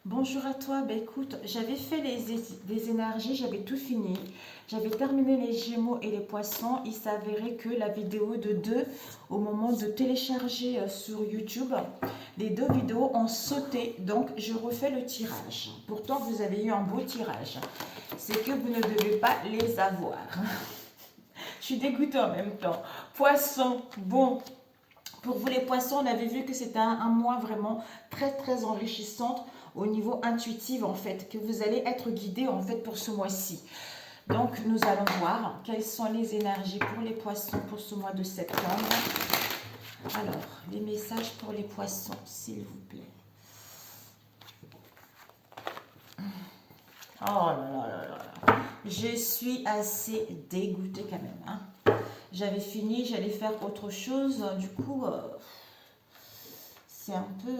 Bonjour à toi, écoute, j'avais fait les énergies, j'avais tout fini, j'avais terminé les Gémeaux et les Poissons. Il s'avérait que la vidéo de deux, au moment de télécharger sur YouTube, les deux vidéos ont sauté, donc je refais le tirage. Pourtant, vous avez eu un beau tirage, c'est que vous ne devez pas les avoir. Je suis dégoûtée en même temps. Poissons, bon. Pour vous les poissons, on avait vu que c'était un mois vraiment très enrichissant au niveau intuitif en fait, que vous allez être guidé en fait pour ce mois-ci. Donc nous allons voir quelles sont les énergies pour les poissons pour ce mois de septembre. Alors, les messages pour les poissons, s'il vous plaît. Oh là. Je suis assez dégoûtée quand même. Hein. J'avais fini, j'allais faire autre chose. Du coup, c'est un peu...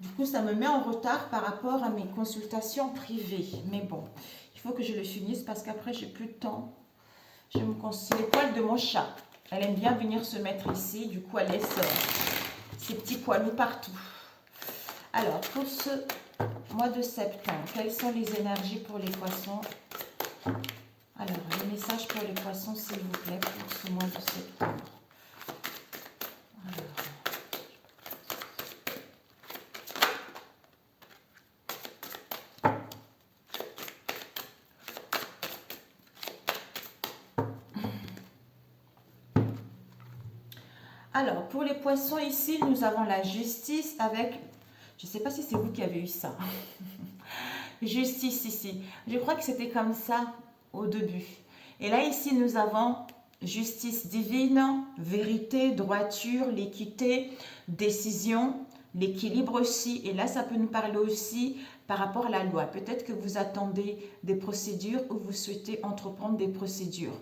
Du coup, ça me met en retard par rapport à mes consultations privées. Mais bon, il faut que je le finisse parce qu'après, j'ai plus de temps. Je me conseille les poils de mon chat. Elle aime bien venir se mettre ici. Du coup, elle laisse ses petits poilous partout. Alors, pour ce mois de septembre, quelles sont les énergies pour les poissons? Alors, les messages pour les poissons, s'il vous plaît, pour ce mois de septembre. Alors, pour les poissons, ici, nous avons la justice avec... Je ne sais pas si c'est vous qui avez eu ça. Justice ici. Je crois que c'était comme ça au début. Et là, ici, nous avons justice divine, vérité, droiture, l'équité, décision, l'équilibre aussi. Et là, ça peut nous parler aussi par rapport à la loi. Peut-être que vous attendez des procédures ou vous souhaitez entreprendre des procédures.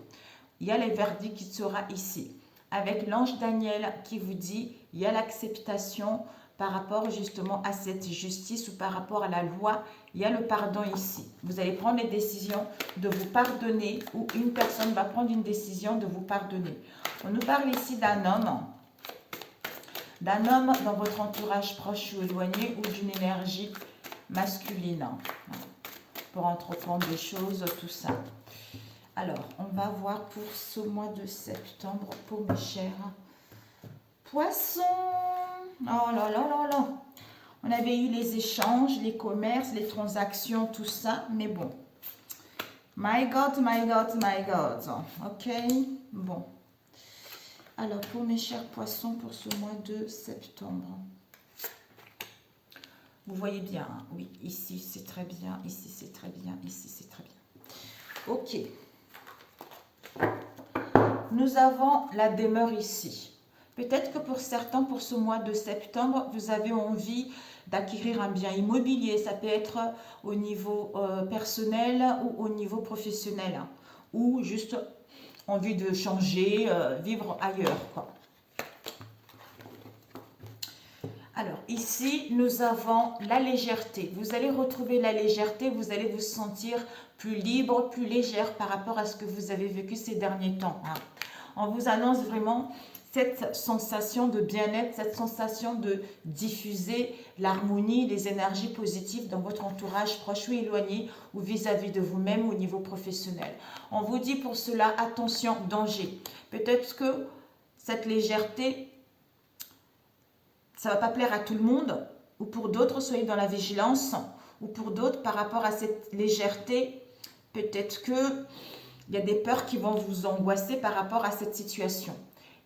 Il y a le verdict qui sera ici. Avec l'ange Daniel qui vous dit, il y a l'acceptation par rapport justement à cette justice ou par rapport à la loi, il y a le pardon ici. Vous allez prendre les décisions de vous pardonner ou une personne va prendre une décision de vous pardonner. On nous parle ici d'un homme dans votre entourage proche ou éloigné ou d'une énergie masculine pour entreprendre des choses, tout ça. Alors, on va voir pour ce mois de septembre, pour mes chers poissons. Oh là. On avait eu les échanges, les commerces, les transactions, tout ça, mais bon. My God. Ok, bon. Alors, pour mes chers poissons, pour ce mois de septembre. Vous voyez bien, hein? Oui, ici c'est très bien, ici c'est très bien, ici c'est très bien. Ok. Nous avons la demeure ici. Peut-être que pour certains, pour ce mois de septembre, vous avez envie d'acquérir un bien immobilier. Ça peut être au niveau personnel ou au niveau professionnel. Ou juste envie de changer, vivre ailleurs, quoi. Alors, ici, nous avons la légèreté. Vous allez retrouver la légèreté, vous allez vous sentir plus libre, plus légère par rapport à ce que vous avez vécu ces derniers temps. Hein. On vous annonce vraiment cette sensation de bien-être, cette sensation de diffuser l'harmonie, les énergies positives dans votre entourage proche ou éloigné ou vis-à-vis de vous-même au niveau professionnel. On vous dit pour cela, attention, danger. Peut-être que cette légèreté, ça ne va pas plaire à tout le monde, ou pour d'autres, soyez dans la vigilance, ou pour d'autres, par rapport à cette légèreté, peut-être que il y a des peurs qui vont vous angoisser par rapport à cette situation.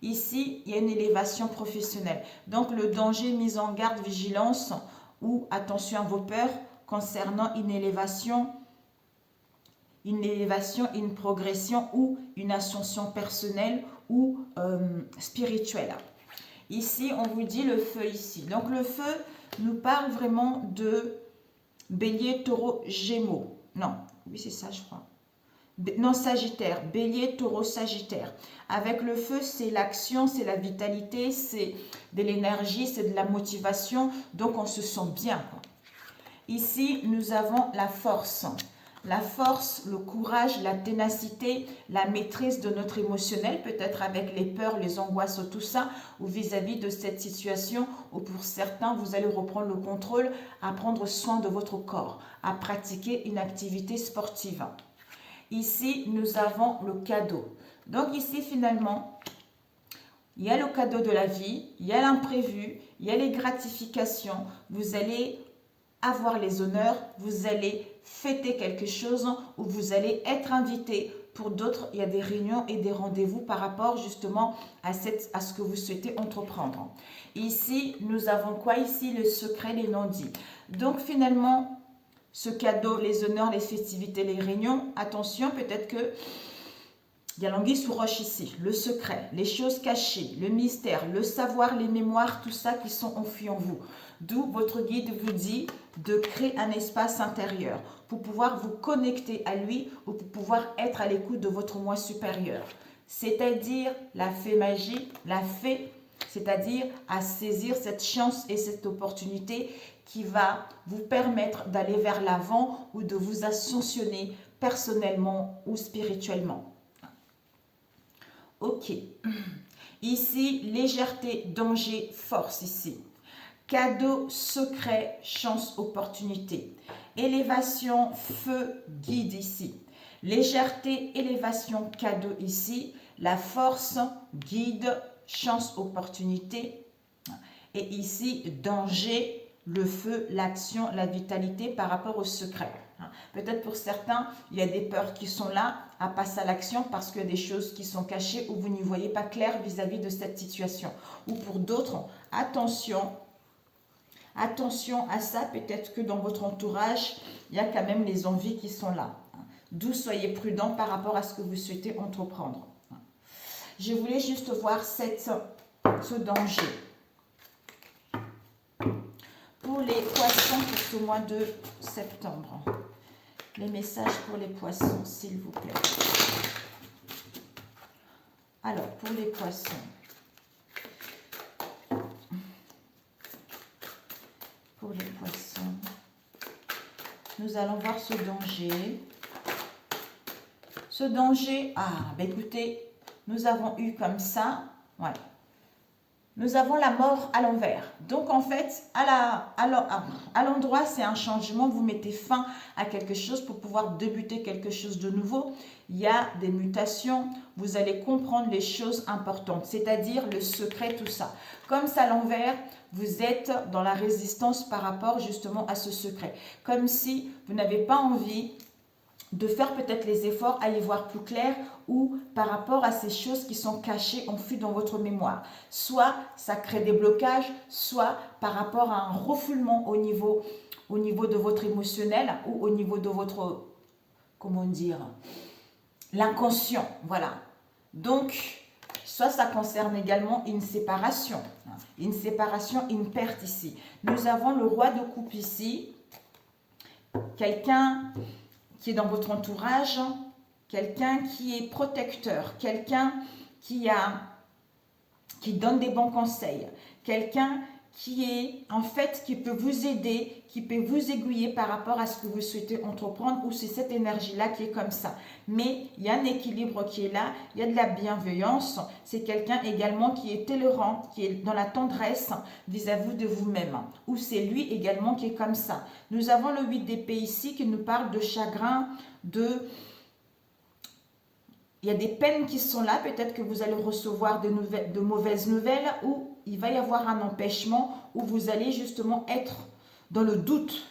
Ici, il y a une élévation professionnelle. Donc, le danger, mise en garde, vigilance ou attention à vos peurs concernant une élévation, une progression ou une ascension personnelle ou spirituelle. Ici, on vous dit le feu ici. Donc, le feu nous parle vraiment de bélier, taureau, gémeaux. Non, oui, c'est ça, je crois. Non, Sagittaire, Bélier, Taureau, Sagittaire. Avec le feu, c'est l'action, c'est la vitalité, c'est de l'énergie, c'est de la motivation. Donc, on se sent bien. Quoi. Ici, nous avons la force. La force, le courage, la ténacité, la maîtrise de notre émotionnel, peut-être avec les peurs, les angoisses, tout ça, ou vis-à-vis de cette situation où pour certains, vous allez reprendre le contrôle, à prendre soin de votre corps, à pratiquer une activité sportive. Ici, nous avons le cadeau. Donc ici, finalement, il y a le cadeau de la vie, il y a l'imprévu, il y a les gratifications. Vous allez avoir les honneurs, vous allez fêter quelque chose ou vous allez être invité. Pour d'autres, il y a des réunions et des rendez-vous par rapport justement à ce que vous souhaitez entreprendre. Ici, nous avons quoi ici? Le secret, les non-dits. Donc finalement, ce cadeau, les honneurs, les festivités, les réunions, attention, peut-être que il y a l'anguille sous roche ici, le secret, les choses cachées, le mystère, le savoir, les mémoires, tout ça qui sont enfouis en vous. D'où votre guide vous dit de créer un espace intérieur pour pouvoir vous connecter à lui ou pour pouvoir être à l'écoute de votre moi supérieur. C'est-à-dire la fée magie, la fée, c'est-à-dire à saisir cette chance et cette opportunité qui va vous permettre d'aller vers l'avant ou de vous ascensionner personnellement ou spirituellement. Ok. Ici, légèreté, danger, force ici. Cadeau, secret, chance, opportunité. Élévation, feu, guide ici. Légèreté, élévation, cadeau ici. La force, guide, chance, opportunité. Et ici, danger, le feu, l'action, la vitalité par rapport au secret. Peut-être pour certains, il y a des peurs qui sont là à passer à l'action parce qu'il y a des choses qui sont cachées ou vous n'y voyez pas clair vis-à-vis de cette situation. Ou pour d'autres, attention à ça, peut-être que dans votre entourage, il y a quand même les envies qui sont là. D'où soyez prudent par rapport à ce que vous souhaitez entreprendre. Je voulais juste voir ce danger. Pour les poissons pour ce mois de septembre. Les messages pour les poissons, s'il vous plaît. Alors, pour les poissons. Pour les poissons. Nous allons voir ce danger. Ce danger, écoutez, nous avons eu comme ça, ouais. Nous avons la mort à l'envers. Donc, en fait, à l'endroit, c'est un changement. Vous mettez fin à quelque chose pour pouvoir débuter quelque chose de nouveau. Il y a des mutations. Vous allez comprendre les choses importantes, c'est-à-dire le secret, tout ça. Comme ça, à l'envers, vous êtes dans la résistance par rapport justement à ce secret. Comme si vous n'avez pas envie de faire peut-être les efforts à y voir plus clair ou par rapport à ces choses qui sont cachées, enfouies dans votre mémoire. Soit ça crée des blocages, soit par rapport à un refoulement au niveau de votre émotionnel ou au niveau de votre, comment dire, l'inconscient. Voilà. Donc, soit ça concerne également une séparation, une perte ici. Nous avons le roi de coupe ici, quelqu'un qui est dans votre entourage, quelqu'un qui est protecteur, quelqu'un qui donne des bons conseils, quelqu'un qui peut vous aider, qui peut vous aiguiller par rapport à ce que vous souhaitez entreprendre, ou c'est cette énergie-là qui est comme ça. Mais il y a un équilibre qui est là, il y a de la bienveillance, c'est quelqu'un également qui est tolérant, qui est dans la tendresse vis-à-vis de vous-même, ou c'est lui également qui est comme ça. Nous avons le 8 d'épée ici qui nous parle de chagrin, il y a des peines qui sont là, peut-être que vous allez recevoir de mauvaises nouvelles ou il va y avoir un empêchement où vous allez justement être dans le doute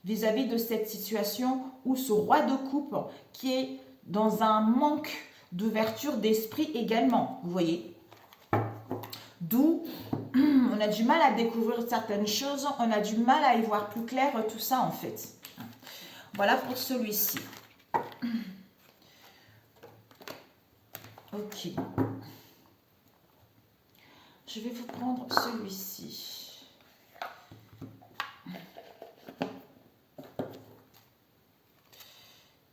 vis-à-vis de cette situation ou ce roi de coupe qui est dans un manque d'ouverture d'esprit également, vous voyez. D'où on a du mal à découvrir certaines choses, on a du mal à y voir plus clair tout ça en fait. Voilà pour celui-ci. Ok. Je vais vous prendre celui-ci.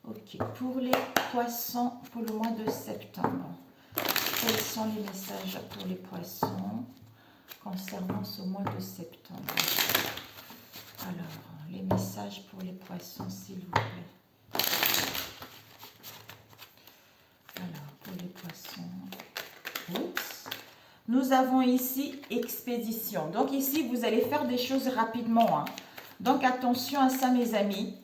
Ok. Pour les poissons pour le mois de septembre, quels sont les messages pour les poissons concernant ce mois de septembre? Alors, les messages pour les poissons, s'il vous plaît. nous avons ici expédition. Donc ici, vous allez faire des choses rapidement. Hein. Donc attention à ça, mes amis.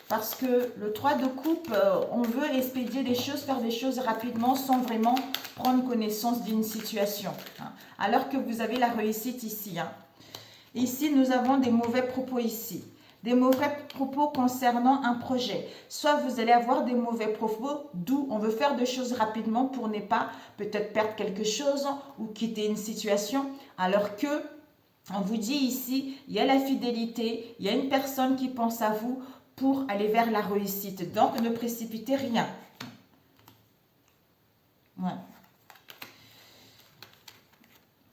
Parce que le 3 de coupe, on veut expédier des choses, faire des choses rapidement sans vraiment prendre connaissance d'une situation. Hein. Alors que vous avez la réussite ici. Hein. Ici, nous avons des mauvais propos ici. Des mauvais propos concernant un projet. Soit vous allez avoir des mauvais propos, d'où on veut faire des choses rapidement pour ne pas peut-être perdre quelque chose ou quitter une situation. Alors que, on vous dit ici, il y a la fidélité, il y a une personne qui pense à vous pour aller vers la réussite. Donc, ne précipitez rien. Ouais.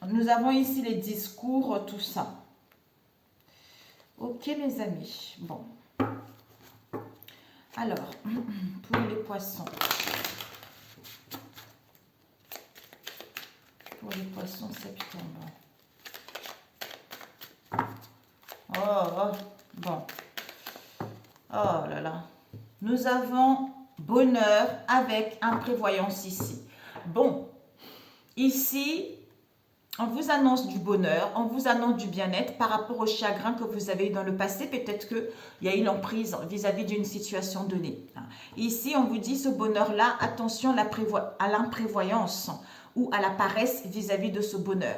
Nous avons ici les discours, tout ça. Ok, mes amis. Bon. Alors, pour les poissons. Pour les poissons septembre. Oh, bon. Oh là là. Nous avons bonheur avec imprévoyance ici. Bon, ici, on vous annonce du bonheur, on vous annonce du bien-être par rapport au chagrin que vous avez eu dans le passé. Peut-être qu'il y a une emprise vis-à-vis d'une situation donnée. Ici, on vous dit ce bonheur-là, attention à l'imprévoyance ou à la paresse vis-à-vis de ce bonheur.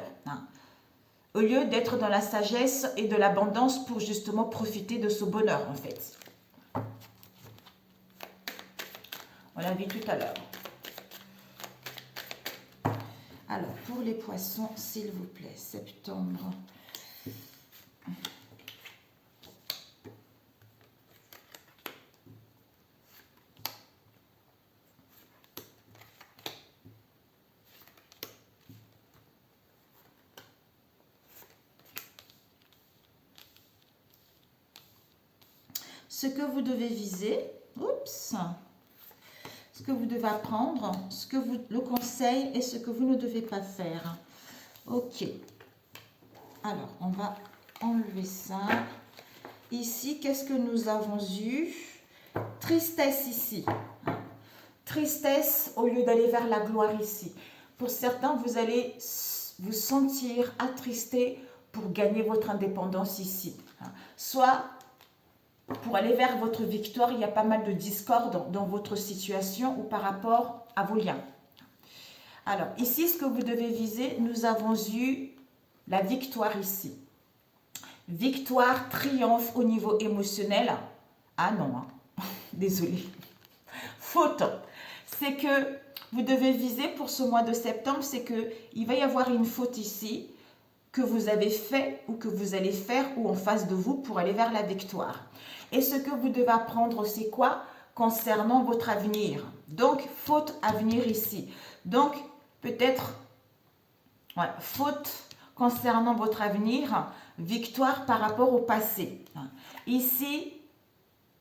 Au lieu d'être dans la sagesse et de l'abondance pour justement profiter de ce bonheur en fait. On l'a vu tout à l'heure. Alors, pour les poissons, s'il vous plaît, septembre. Ce que vous devez viser, oups, ce que vous devez apprendre, le conseil et ce que vous ne devez pas faire. Ok. Alors, on va enlever ça. Ici, qu'est-ce que nous avons eu? Tristesse ici. Tristesse au lieu d'aller vers la gloire ici. Pour certains, vous allez vous sentir attristé pour gagner votre indépendance ici. Soit pour aller vers votre victoire, il y a pas mal de discorde dans votre situation ou par rapport à vos liens. Alors, ici, ce que vous devez viser, nous avons eu la victoire ici. Victoire, triomphe au niveau émotionnel. Ah non, hein. Désolée. Faute. C'est que vous devez viser pour ce mois de septembre, c'est qu'il va y avoir une faute ici que vous avez fait ou que vous allez faire ou en face de vous pour aller vers la victoire. Et ce que vous devez apprendre, c'est quoi? Concernant votre avenir. Donc, faute à venir ici. Donc, peut-être, ouais, faute concernant votre avenir, victoire par rapport au passé. Ici,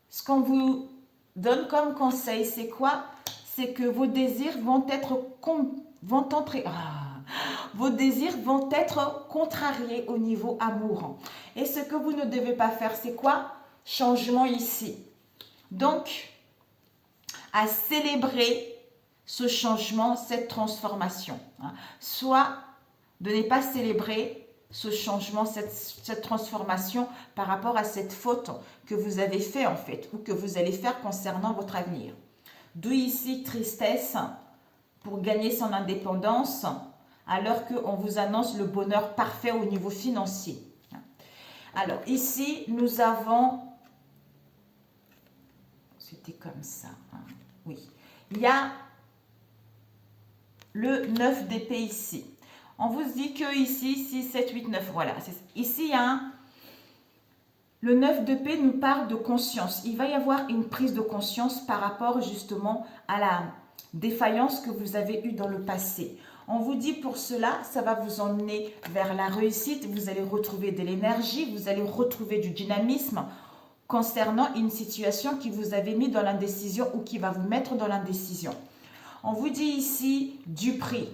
ce qu'on vous donne comme conseil, c'est quoi? C'est que vos désirs vont être vos désirs vont être contrariés au niveau amour. Et ce que vous ne devez pas faire, c'est quoi? Changement ici. Donc, à célébrer ce changement, cette transformation. Soit de ne pas célébrer ce changement, cette transformation par rapport à cette faute que vous avez fait en fait, ou que vous allez faire concernant votre avenir. D'où ici tristesse pour gagner son indépendance, alors qu'on vous annonce le bonheur parfait au niveau financier. Alors ici, nous avons, c'était comme ça, hein. Oui, il y a le 9 d'épée ici. On vous dit que ici, 6, 7, 8, 9, voilà. Ici, il y a le 9 d'épée nous parle de conscience. Il va y avoir une prise de conscience par rapport justement à la défaillance que vous avez eue dans le passé. On vous dit pour cela, ça va vous emmener vers la réussite. Vous allez retrouver de l'énergie, vous allez retrouver du dynamisme concernant une situation qui vous avait mis dans l'indécision ou qui va vous mettre dans l'indécision. On vous dit ici du prix.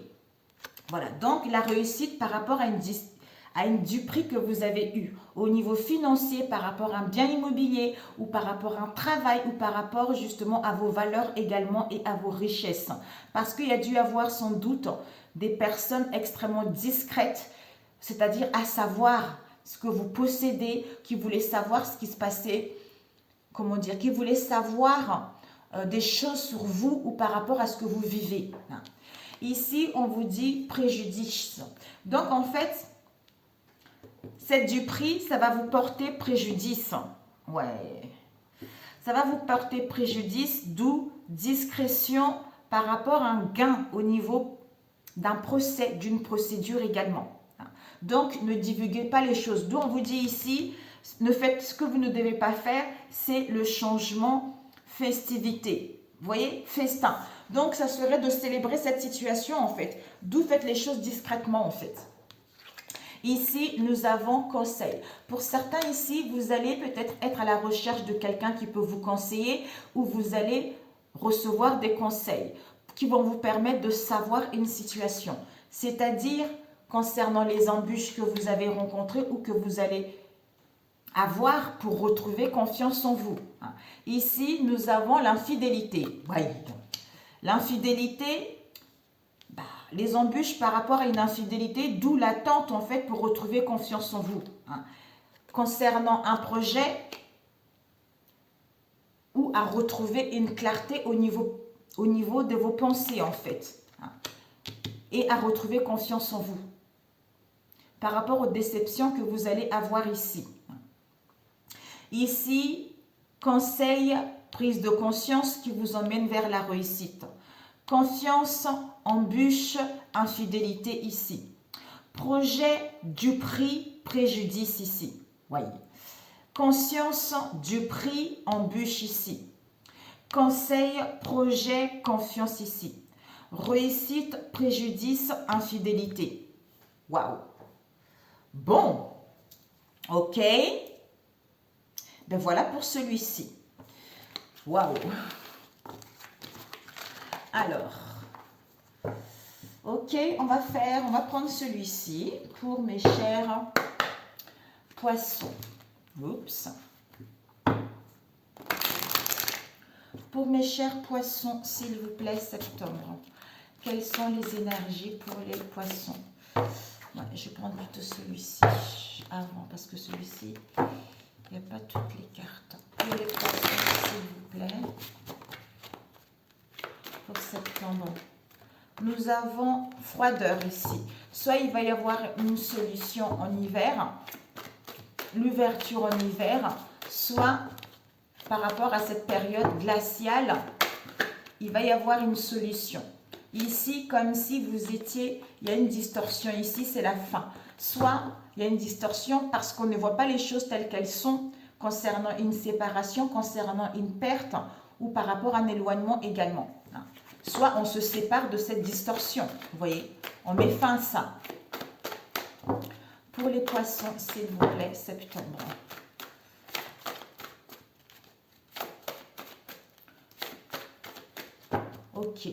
Voilà, donc la réussite par rapport à du prix que vous avez eu au niveau financier par rapport à un bien immobilier ou par rapport à un travail ou par rapport justement à vos valeurs également et à vos richesses. Parce qu'il y a dû avoir sans doute des personnes extrêmement discrètes, c'est-à-dire à savoir ce que vous possédez, qui voulaient savoir ce qui se passait, comment dire, qui voulaient savoir des choses sur vous ou par rapport à ce que vous vivez. Ici, on vous dit préjudice. Donc, en fait, cette du prix, ça va vous porter préjudice. Ouais. Ça va vous porter préjudice, d'où discrétion par rapport à un gain au niveau d'un procès, d'une procédure également. Donc, ne divulguez pas les choses. D'où on vous dit ici, ne faites ce que vous ne devez pas faire, c'est le changement festivité. Vous voyez, festin. Donc, ça serait de célébrer cette situation en fait. D'où faites les choses discrètement en fait. Ici, nous avons conseil. Pour certains ici, vous allez peut-être être à la recherche de quelqu'un qui peut vous conseiller ou vous allez recevoir des conseils qui vont vous permettre de savoir une situation. C'est-à-dire concernant les embûches que vous avez rencontrées ou que vous allez avoir pour retrouver confiance en vous. Ici, nous avons l'infidélité. Oui. L'infidélité, les embûches par rapport à une infidélité, d'où l'attente en fait pour retrouver confiance en vous. Concernant un projet ou à retrouver une clarté au niveau de vos pensées en fait. Et à retrouver confiance en vous. Par rapport aux déceptions que vous allez avoir ici. Ici, conseil, prise de conscience qui vous emmène vers la réussite. Confiance, embûche, infidélité ici. Projet, du prix, préjudice ici. Voyez. Conscience, du prix, embûche ici. Conseil, projet, confiance ici. Réussite, préjudice, infidélité. Waouh. Bon. Ok. Ben voilà pour celui-ci. Waouh. Alors, ok, on va prendre celui-ci pour mes chers poissons. Oups. Pour mes chers poissons, s'il vous plaît, septembre, quelles sont les énergies pour les poissons? Ouais, je vais prendre plutôt celui-ci avant, parce que celui-ci, il n'y a pas toutes les cartes. Pour les poissons, s'il vous plaît. Pour septembre. Nous avons froideur ici. Soit il va y avoir une solution en hiver, l'ouverture en hiver, soit par rapport à cette période glaciale, il va y avoir une solution. Ici, comme si vous étiez, il y a une distorsion ici, c'est la fin. Soit il y a une distorsion parce qu'on ne voit pas les choses telles qu'elles sont concernant une séparation, concernant une perte ou par rapport à un éloignement également. Soit on se sépare de cette distorsion, vous voyez, on met fin à ça. Pour les poissons, s'il vous plaît, septembre. Ok.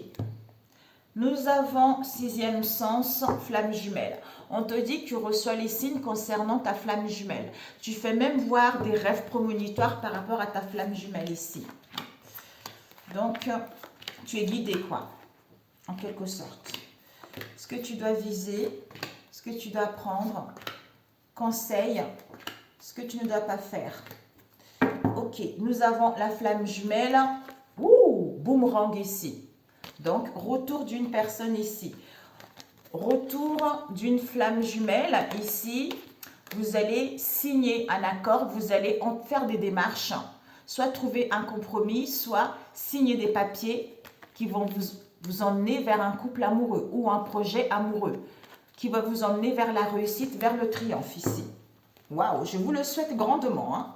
Nous avons sixième sens, flamme jumelle. On te dit que tu reçois les signes concernant ta flamme jumelle. Tu fais même voir des rêves prémonitoires par rapport à ta flamme jumelle ici. Donc, tu es guidé, quoi, en quelque sorte. Ce que tu dois viser, ce que tu dois prendre, conseil, ce que tu ne dois pas faire. Ok, nous avons la flamme jumelle. Ouh, boomerang ici. Donc, retour d'une personne ici. Retour d'une flamme jumelle ici. Vous allez signer un accord, vous allez en faire des démarches. Soit trouver un compromis, soit signer des papiers qui vont vous emmener vers un couple amoureux ou un projet amoureux qui va vous emmener vers la réussite, vers le triomphe ici. Waouh, je vous le souhaite grandement. Hein.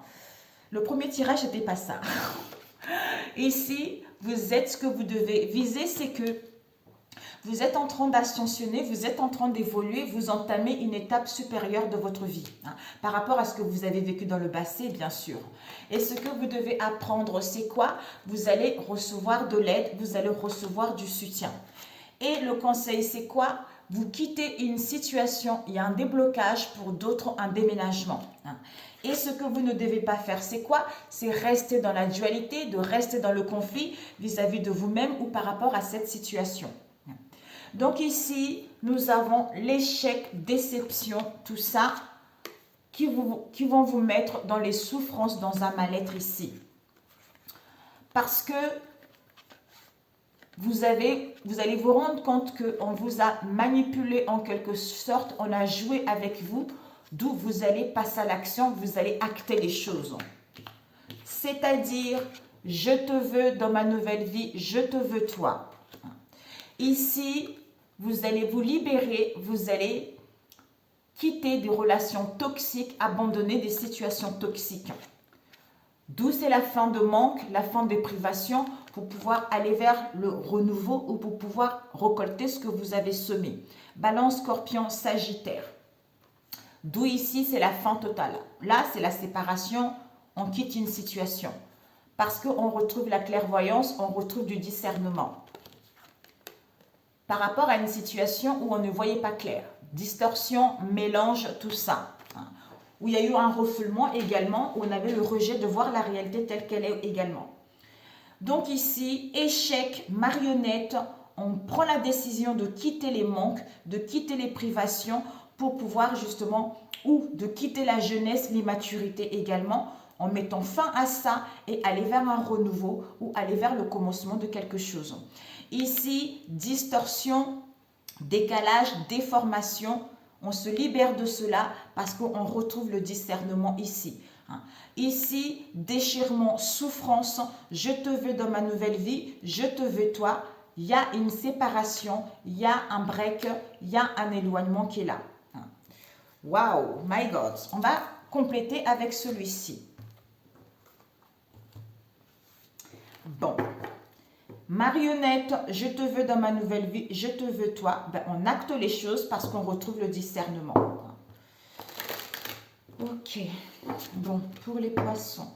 Le premier tirage n'était pas ça. Ici, vous êtes ce que vous devez viser, c'est que vous êtes en train d'ascensionner, vous êtes en train d'évoluer, vous entamez une étape supérieure de votre vie, hein, par rapport à ce que vous avez vécu dans le passé, bien sûr. Et ce que vous devez apprendre, c'est quoi? Vous allez recevoir de l'aide, vous allez recevoir du soutien. Et le conseil, c'est quoi? vous quittez une situation, il y a un déblocage, pour d'autres un déménagement. Et ce que vous ne devez pas faire, c'est quoi? C'est rester dans la dualité, de rester dans le conflit vis-à-vis de vous-même ou par rapport à cette situation. Donc ici, nous avons l'échec, déception, tout ça qui vont vous mettre dans les souffrances, dans un mal-être ici. Parce que vous allez vous rendre compte qu'on vous a manipulé en quelque sorte, on a joué avec vous, d'où vous allez passer à l'action, vous allez acter les choses. C'est-à-dire, je te veux dans ma nouvelle vie, je te veux toi. Ici, vous allez vous libérer, vous allez quitter des relations toxiques, abandonner des situations toxiques. D'où c'est la fin de manque, la fin de privation, pour pouvoir aller vers le renouveau ou pour pouvoir récolter ce que vous avez semé. Balance, Scorpion, Sagittaire. D'où ici, c'est la fin totale. Là, c'est la séparation, on quitte une situation. Parce qu'on retrouve la clairvoyance, on retrouve du discernement. Par rapport à une situation où on ne voyait pas clair. Distorsion, mélange, tout ça. Où il y a eu un refoulement également, où on avait le rejet de voir la réalité telle qu'elle est également. Donc ici, échec, marionnette, on prend la décision de quitter les manques, de quitter les privations pour pouvoir justement, ou de quitter la jeunesse, l'immaturité également, en mettant fin à ça et aller vers un renouveau ou aller vers le commencement de quelque chose. Ici, distorsion, décalage, déformation, on se libère de cela parce qu'on retrouve le discernement ici. Ici, déchirement, souffrance, je te veux dans ma nouvelle vie, je te veux toi. Il y a une séparation, il y a un break, il y a un éloignement qui est là. Wow, my God. On va compléter avec celui-ci. Bon. Marionnette, je te veux dans ma nouvelle vie, je te veux toi. Ben, on acte les choses parce qu'on retrouve le discernement. Ok. Bon, pour les poissons.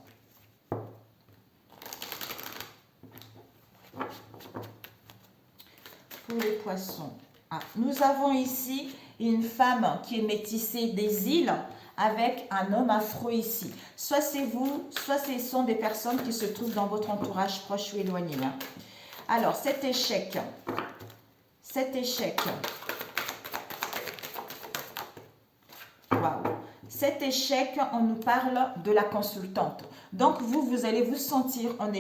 Pour les poissons. Nous avons ici une femme qui est métissée des îles avec un homme afro ici. Soit c'est vous, soit ce sont des personnes qui se trouvent dans votre entourage proche ou éloigné. Alors, cet échec, on nous parle de la consultante. Donc, vous allez vous sentir en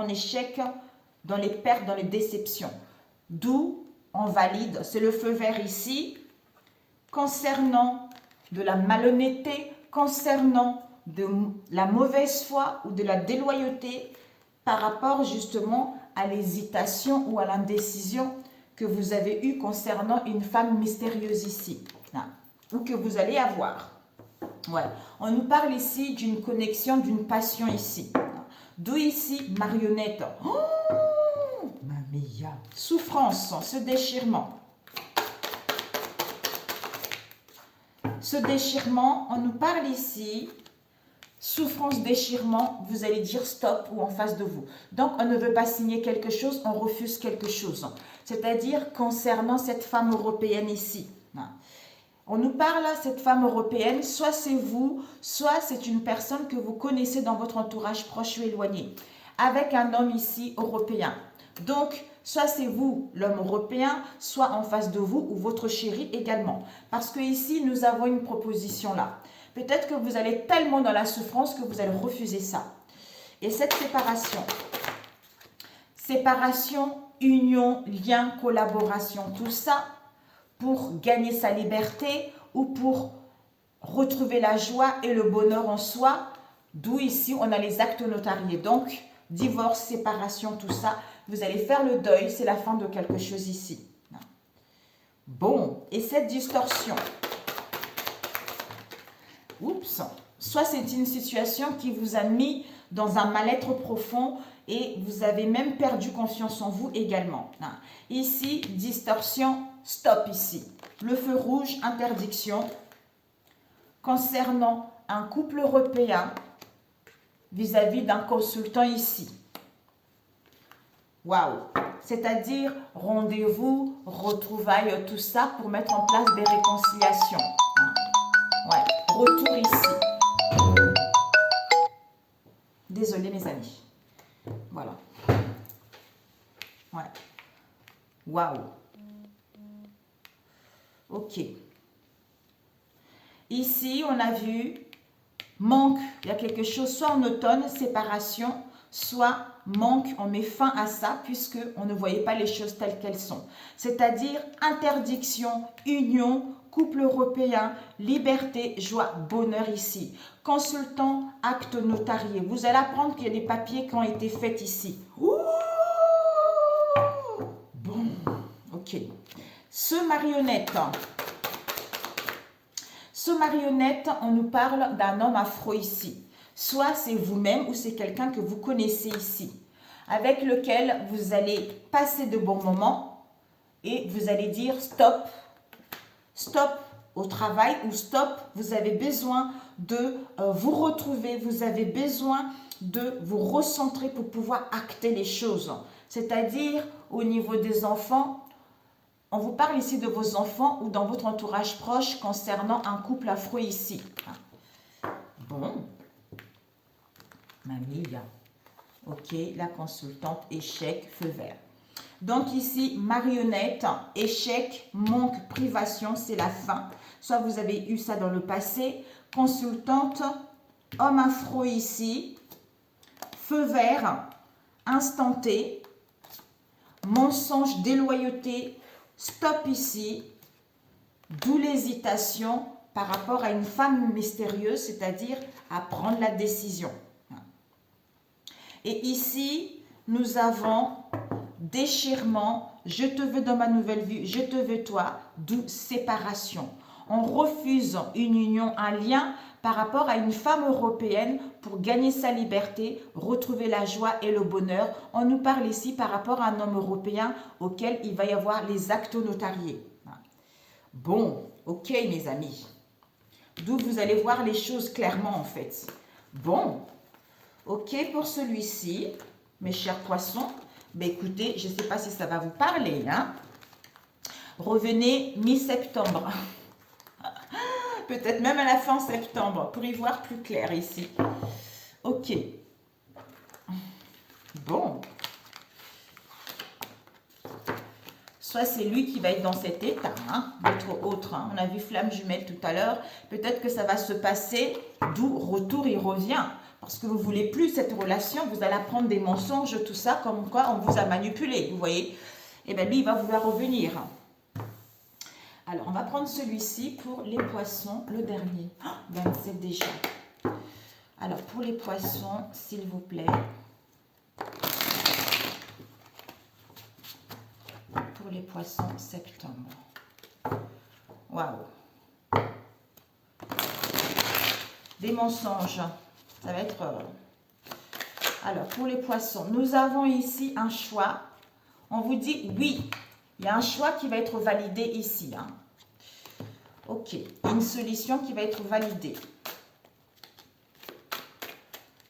échec dans les pertes, dans les déceptions. D'où on valide, c'est le feu vert ici, concernant de la malhonnêteté, concernant de la mauvaise foi ou de la déloyauté par rapport justement à l'hésitation ou à l'indécision que vous avez eue concernant une femme mystérieuse ici, ou que vous allez avoir. Ouais. On nous parle ici d'une connexion, d'une passion ici. D'où ici, marionnette. Oh, mamia. Souffrance, ce déchirement. Ce déchirement, on nous parle ici, souffrance, déchirement, vous allez dire stop ou en face de vous. Donc, on ne veut pas signer quelque chose, on refuse quelque chose. C'est-à-dire concernant cette femme européenne ici. On nous parle, cette femme européenne, soit c'est vous, soit c'est une personne que vous connaissez dans votre entourage proche ou éloigné, avec un homme ici européen. Donc, soit c'est vous, l'homme européen, soit en face de vous ou votre chéri également. Parce que ici, nous avons une proposition là. Peut-être que vous allez tellement dans la souffrance que vous allez refuser ça. Et cette séparation, union, lien, collaboration, tout ça, pour gagner sa liberté ou pour retrouver la joie et le bonheur en soi, d'où ici on a les actes notariés. Donc, divorce, séparation, tout ça, vous allez faire le deuil, c'est la fin de quelque chose ici. Bon, et cette distorsion, oups, soit c'est une situation qui vous a mis dans un mal-être profond et vous avez même perdu confiance en vous également. Ici, distorsion, stop ici. Le feu rouge, interdiction. Concernant un couple européen vis-à-vis d'un consultant ici. Waouh! c'est-à-dire rendez-vous, retrouvailles, tout ça pour mettre en place des réconciliations. Ouais, retour ici. Désolée mes amis. Voilà. Ouais. Waouh. Ok. Ici, on a vu manque. Il y a quelque chose, soit en automne, séparation, soit manque, on met fin à ça puisque on ne voyait pas les choses telles qu'elles sont. C'est-à-dire interdiction, union, couple européen, liberté, joie, bonheur ici. Consultant, acte notarié. Vous allez apprendre qu'il y a des papiers qui ont été faits ici. Ouh, bon, ok. Ce marionnette, on nous parle d'un homme afro ici. Soit c'est vous-même ou c'est quelqu'un que vous connaissez ici, avec lequel vous allez passer de bons moments et vous allez dire stop, stop au travail ou stop, vous avez besoin de vous retrouver, vous avez besoin de vous recentrer pour pouvoir acter les choses. C'est-à-dire au niveau des enfants, on vous parle ici de vos enfants ou dans votre entourage proche concernant un couple afro ici. Bon. Mamie, ok, la consultante, échec, feu vert. Donc ici, marionnette, échec, manque, privation, c'est la fin. Soit vous avez eu ça dans le passé. Consultante, homme afro ici, feu vert, instanté, mensonge, déloyauté, stop ici, d'où l'hésitation par rapport à une femme mystérieuse, c'est-à-dire à prendre la décision. Et ici, nous avons déchirement, je te veux dans ma nouvelle vie, je te veux toi, d'où séparation. On refuse une union, un lien par rapport à une femme européenne pour gagner sa liberté, retrouver la joie et le bonheur. On nous parle ici par rapport à un homme européen auquel il va y avoir les actes notariés. Bon, ok mes amis. D'où vous allez voir les choses clairement en fait. Bon. Ok, pour celui-ci, mes chers poissons, ben écoutez, je ne sais pas si ça va vous parler. Hein? Revenez mi-septembre. Peut-être même à la fin septembre, pour y voir plus clair ici. Ok. Bon. Soit c'est lui qui va être dans cet état, hein, d'autres autres. Hein. On a vu flamme jumelle tout à l'heure. Peut-être que ça va se passer, d'où retour, il revient. Parce que vous ne voulez plus cette relation, vous allez apprendre des mensonges, tout ça, comme quoi on vous a manipulé, vous voyez. Et bien lui, il va vouloir revenir. Alors, on va prendre celui-ci pour les poissons, le dernier. 27 déjà. Alors, pour les poissons, s'il vous plaît. Pour les poissons, septembre. Waouh. Des mensonges. Ça va être... Alors, pour les poissons, nous avons ici un choix. On vous dit oui. Il y a un choix qui va être validé ici. Hein. Ok. Une solution qui va être validée.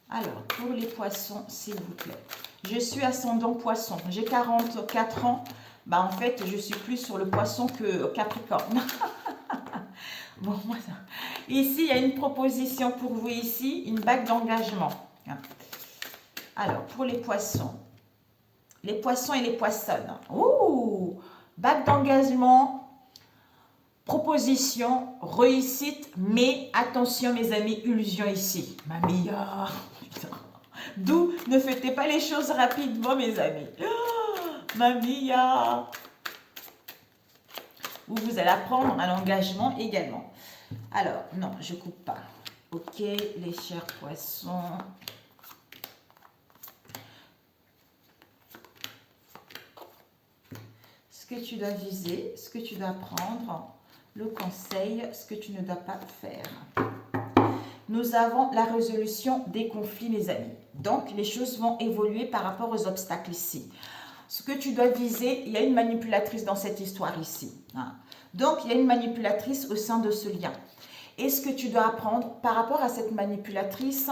Alors, pour les poissons, s'il vous plaît. Je suis ascendant poisson. J'ai 44 ans. Bah, en fait, je suis plus sur le poisson que Capricorne. Bon, ici, il y a une proposition pour vous ici, une bague d'engagement. Alors, pour les poissons et les poissonnes. Ouh, bague d'engagement, proposition, réussite, mais attention mes amis, illusion ici. Mamie, d'où ne faites pas les choses rapidement mes amis. Mamie, où vous allez apprendre un engagement également. Alors, non, je ne coupe pas. Ok, les chers poissons. Ce que tu dois viser, ce que tu dois prendre, le conseil, ce que tu ne dois pas faire. Nous avons la résolution des conflits, mes amis. Donc, les choses vont évoluer par rapport aux obstacles ici. Ce que tu dois viser, il y a une manipulatrice dans cette histoire ici. Hein. Donc, il y a une manipulatrice au sein de ce lien. Et ce que tu dois apprendre par rapport à cette manipulatrice,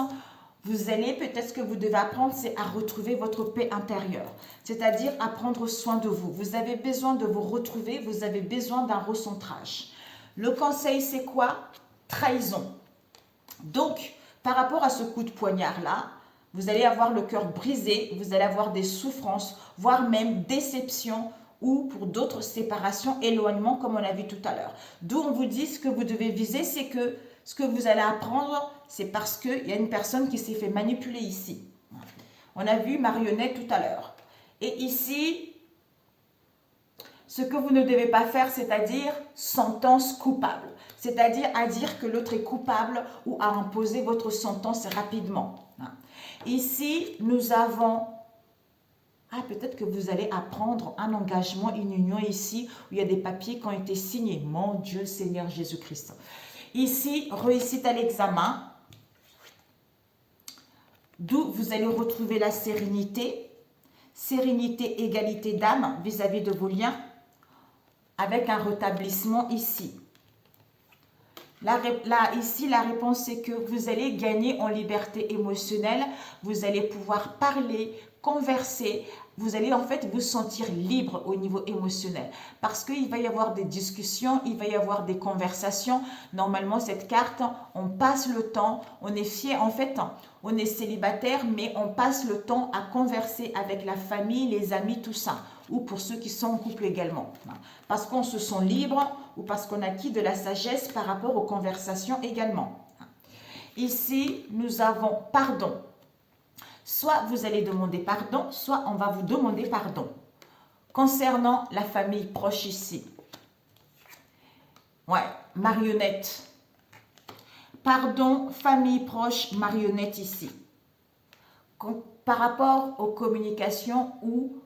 Vous allez, peut-être ce que vous devez apprendre, c'est à retrouver votre paix intérieure, c'est-à-dire à prendre soin de vous. Vous avez besoin de vous retrouver, vous avez besoin d'un recentrage. Le conseil, c'est quoi? Trahison. Donc, par rapport à ce coup de poignard-là, vous allez avoir le cœur brisé, vous allez avoir des souffrances, voire même déception, ou pour d'autres, séparation, éloignement, comme on a vu tout à l'heure. D'où on vous dit ce que vous devez viser, c'est que ce que vous allez apprendre, c'est parce qu'il y a une personne qui s'est fait manipuler ici. On a vu marionnette tout à l'heure. Et ici, ce que vous ne devez pas faire, c'est-à-dire sentence coupable. C'est-à-dire à dire que l'autre est coupable ou à imposer votre sentence rapidement. Ici, nous avons... Ah, peut-être que vous allez apprendre un engagement, une union ici, où il y a des papiers qui ont été signés. Mon Dieu, Seigneur Jésus-Christ. Ici, réussite à l'examen, d'où vous allez retrouver la sérénité, égalité d'âme vis-à-vis de vos liens, avec un rétablissement ici. Ici, la réponse c'est que vous allez gagner en liberté émotionnelle, vous allez pouvoir parler, converser, vous allez en fait vous sentir libre au niveau émotionnel parce qu'il va y avoir des discussions, il va y avoir des conversations. Normalement, cette carte, on passe le temps, on est fier en fait, on est célibataire, mais on passe le temps à converser avec la famille, les amis, tout ça, ou pour ceux qui sont en couple également. Parce qu'on se sent libre ou parce qu'on acquis de la sagesse par rapport aux conversations également. Ici, nous avons pardon. Soit vous allez demander pardon, soit on va vous demander pardon. Concernant la famille proche ici. Ouais, marionnette. Pardon, famille proche, marionnette ici. Par rapport aux communications ou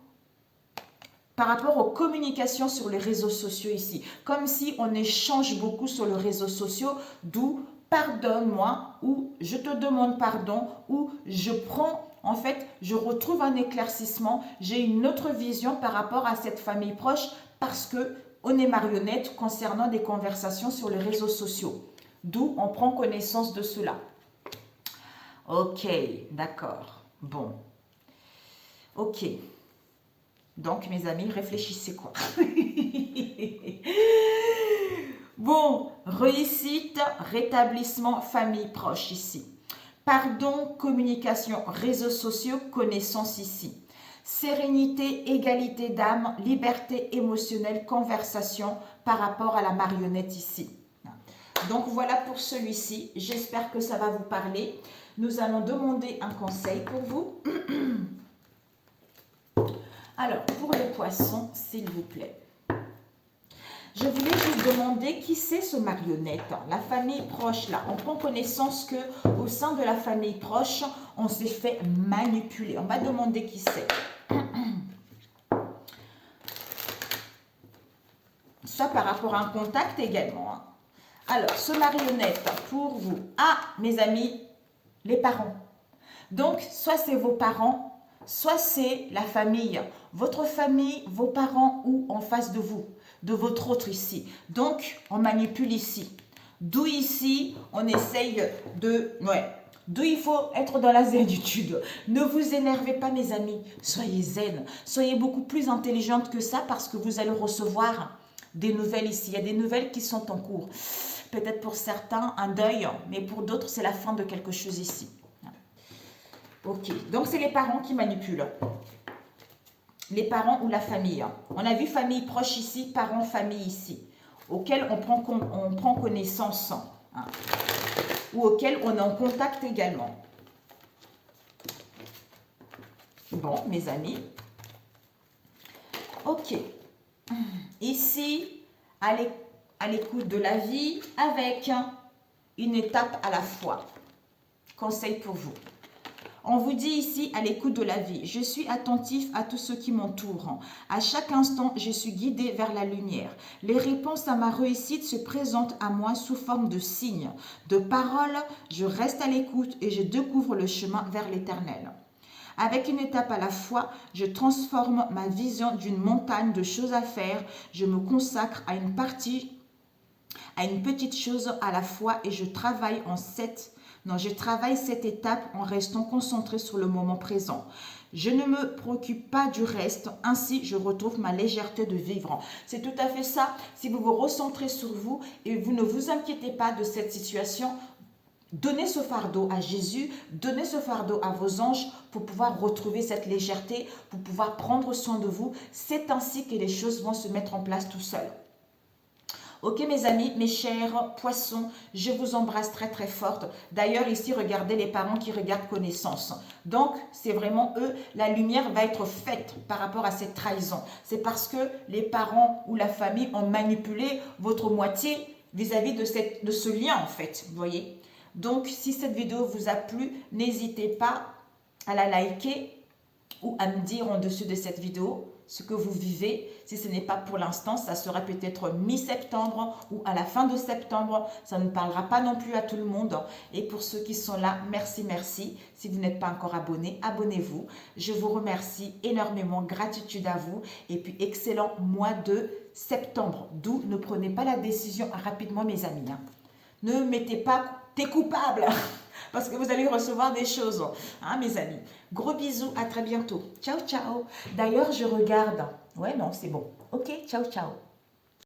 par rapport aux communications sur les réseaux sociaux ici. Comme si on échange beaucoup sur les réseaux sociaux, d'où pardonne-moi ou je te demande pardon ou je prends, en fait, je retrouve un éclaircissement, j'ai une autre vision par rapport à cette famille proche parce que on est marionnette concernant des conversations sur les réseaux sociaux. D'où on prend connaissance de cela. Ok, d'accord. Bon. Ok. Donc, mes amis, réfléchissez quoi. Bon, réussite, rétablissement, famille proche ici. Pardon, communication, réseaux sociaux, connaissance ici. Sérénité, égalité d'âme, liberté émotionnelle, conversation par rapport à la marionnette ici. Donc, voilà pour celui-ci. J'espère que ça va vous parler. Nous allons demander un conseil pour vous. Alors, pour les poissons, s'il vous plaît. Je voulais vous demander qui c'est ce marionnette, la famille proche là. On prend connaissance que au sein de la famille proche, on s'est fait manipuler. On va demander qui c'est. Ça par rapport à un contact également. Alors, ce marionnette pour vous. Ah, mes amis, les parents. Donc, soit c'est vos parents, soit c'est la famille. Votre famille, vos parents ou en face de vous. De votre autre ici. Donc, on manipule ici. D'où ici, on essaye de... Ouais. D'où il faut être dans la zénitude. Ne vous énervez pas, mes amis. Soyez zen. Soyez beaucoup plus intelligente que ça parce que vous allez recevoir des nouvelles ici. Il y a des nouvelles qui sont en cours. Peut-être pour certains, un deuil, mais pour d'autres, c'est la fin de quelque chose ici. Ok. Donc, c'est les parents qui manipulent. Les parents ou la famille. On a vu famille proche ici, parents, famille ici, auquel on prend connaissance, hein, ou auquel on est en contact également. Bon, mes amis. Ok. Ici, à l'écoute de la vie, avec une étape à la fois. Conseil pour vous. On vous dit ici, à l'écoute de la vie, je suis attentif à tout ce qui m'entoure. À chaque instant, je suis guidé vers la lumière. Les réponses à ma réussite se présentent à moi sous forme de signes, de paroles. Je reste à l'écoute et je découvre le chemin vers l'éternel. Avec une étape à la fois, je transforme ma vision d'une montagne de choses à faire. Je me consacre à une petite chose à la fois et je travaille en 7 Non, je travaille cette étape en restant concentré sur le moment présent. Je ne me préoccupe pas du reste, ainsi je retrouve ma légèreté de vivre. C'est tout à fait ça. Si vous vous recentrez sur vous et vous ne vous inquiétez pas de cette situation, donnez ce fardeau à Jésus, donnez ce fardeau à vos anges pour pouvoir retrouver cette légèreté, pour pouvoir prendre soin de vous. C'est ainsi que les choses vont se mettre en place tout seul. Ok mes amis, mes chers poissons, je vous embrasse très très forte. D'ailleurs ici, regardez les parents qui regardent Connaissance. Donc, c'est vraiment eux, la lumière va être faite par rapport à cette trahison. C'est parce que les parents ou la famille ont manipulé votre moitié vis-à-vis de ce lien en fait, vous voyez. Donc, si cette vidéo vous a plu, n'hésitez pas à la liker ou à me dire en dessus de cette vidéo ce que vous vivez. Si ce n'est pas pour l'instant, ça sera peut-être mi-septembre ou à la fin de septembre. Ça ne parlera pas non plus à tout le monde. Et pour ceux qui sont là, merci, merci. Si vous n'êtes pas encore abonné, abonnez-vous. Je vous remercie énormément. Gratitude à vous. Et puis, excellent mois de septembre. D'où ne prenez pas la décision rapidement, mes amis. Ne mettez pas « t'es coupable » parce que vous allez recevoir des choses, hein, mes amis. Gros bisous, à très bientôt. Ciao, ciao. D'ailleurs, je regarde. Ouais, non, c'est bon. Ok, ciao, ciao.